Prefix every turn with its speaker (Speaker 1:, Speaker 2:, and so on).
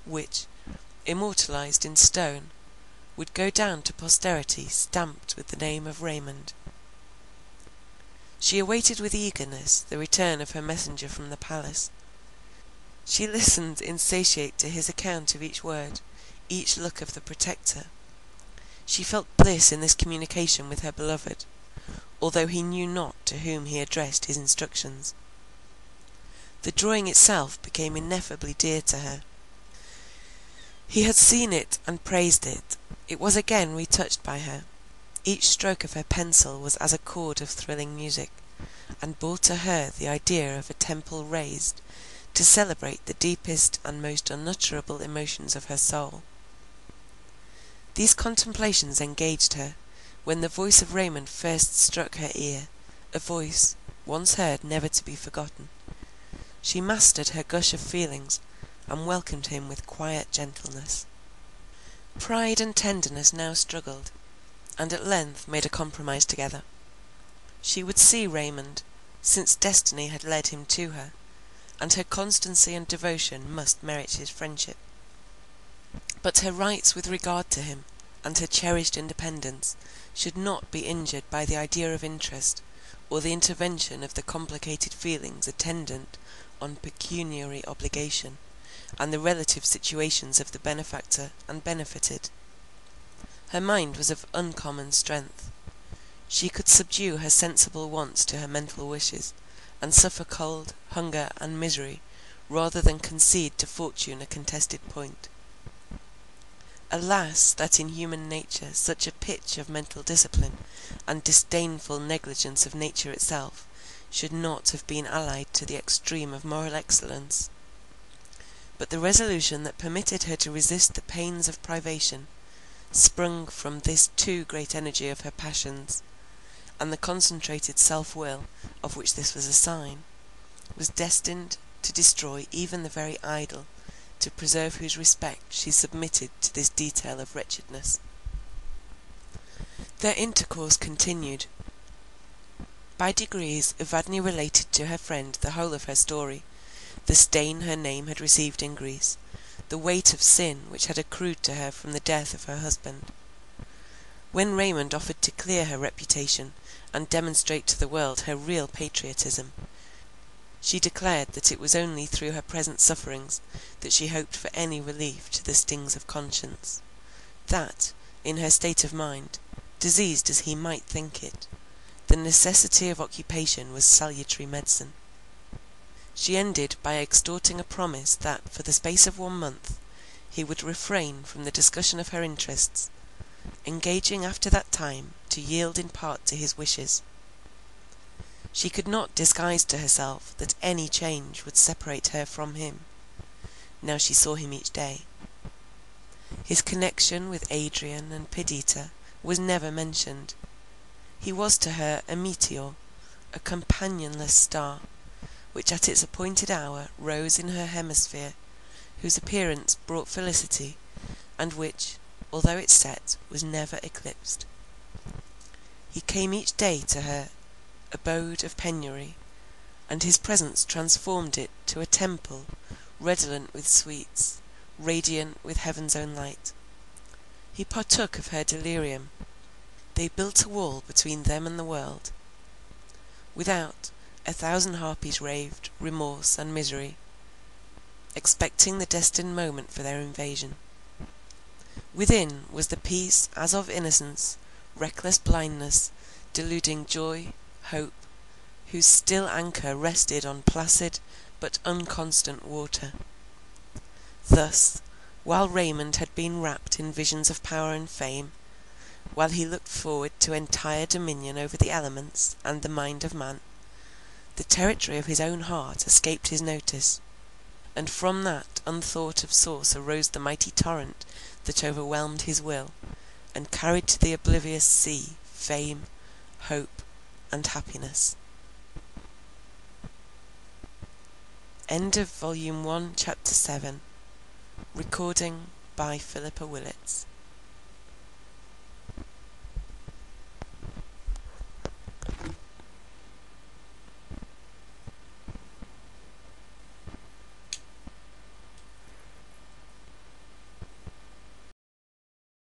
Speaker 1: which, immortalized in stone, would go down to posterity stamped with the name of Raymond. She awaited with eagerness the return of her messenger from the palace. She listened insatiate to his account of each word, each look of the protector. She felt bliss in this communication with her beloved, although he knew not to whom he addressed his instructions. The drawing itself became ineffably dear to her. He had seen it and praised it. It was again retouched by her. Each stroke of her pencil was as a chord of thrilling music, and brought to her the idea of a temple raised to celebrate the deepest and most unutterable emotions of her soul. These contemplations engaged her, when the voice of Raymond first struck her ear, a voice, once heard, never to be forgotten. She mastered her gush of feelings, and welcomed him with quiet gentleness. Pride and tenderness now struggled, and at length made a compromise together. She would see Raymond, since destiny had led him to her, and her constancy and devotion must merit his friendship. But her rights with regard to him, and her cherished independence, should not be injured by the idea of interest, or the intervention of the complicated feelings attendant on pecuniary obligation, and the relative situations of the benefactor and benefited. Her mind was of uncommon strength. She could subdue her sensible wants to her mental wishes, and suffer cold, hunger, and misery, rather than concede to fortune a contested point. Alas, that in human nature such a pitch of mental discipline, and disdainful negligence of nature itself, should not have been allied to the extreme of moral excellence. But the resolution that permitted her to resist the pains of privation, sprung from this too great energy of her passions, and the concentrated self-will, of which this was a sign, was destined to destroy even the very idol, to preserve whose respect she submitted to this detail of wretchedness. Their intercourse continued. By degrees Evadne related to her friend the whole of her story, the stain her name had received in Greece, the weight of sin which had accrued to her from the death of her husband. When Raymond offered to clear her reputation, and demonstrate to the world her real patriotism, she declared that it was only through her present sufferings that she hoped for any relief to the stings of conscience; that, in her state of mind, diseased as he might think it, the necessity of occupation was salutary medicine. She ended by extorting a promise that for the space of 1 month he would refrain from the discussion of her interests, engaging after that time to yield in part to his wishes. She could not disguise to herself that any change would separate her from him, now she saw him each day. His connection with Adrian and Perdita was never mentioned. He was to her a meteor, a companionless star, which at its appointed hour rose in her hemisphere, whose appearance brought felicity, and which, although it set, was never eclipsed. He came each day to her abode of penury, and his presence transformed it to a temple redolent with sweets, radiant with heaven's own light. He partook of her delirium. They built a wall between them and the world. Without, 1,000 harpies raved, remorse and misery, expecting the destined moment for their invasion. Within was the peace as of innocence, reckless blindness, deluding joy, hope, whose still anchor rested on placid but unconstant water. Thus, while Raymond had been wrapped in visions of power and fame, while he looked forward to entire dominion over the elements and the mind of man, the territory of his own heart escaped his notice, and from that unthought of source arose the mighty torrent that overwhelmed his will, and carried to the oblivious sea fame, hope, and happiness. End of Volume 1, Chapter 7. Recording by Philippa Willits.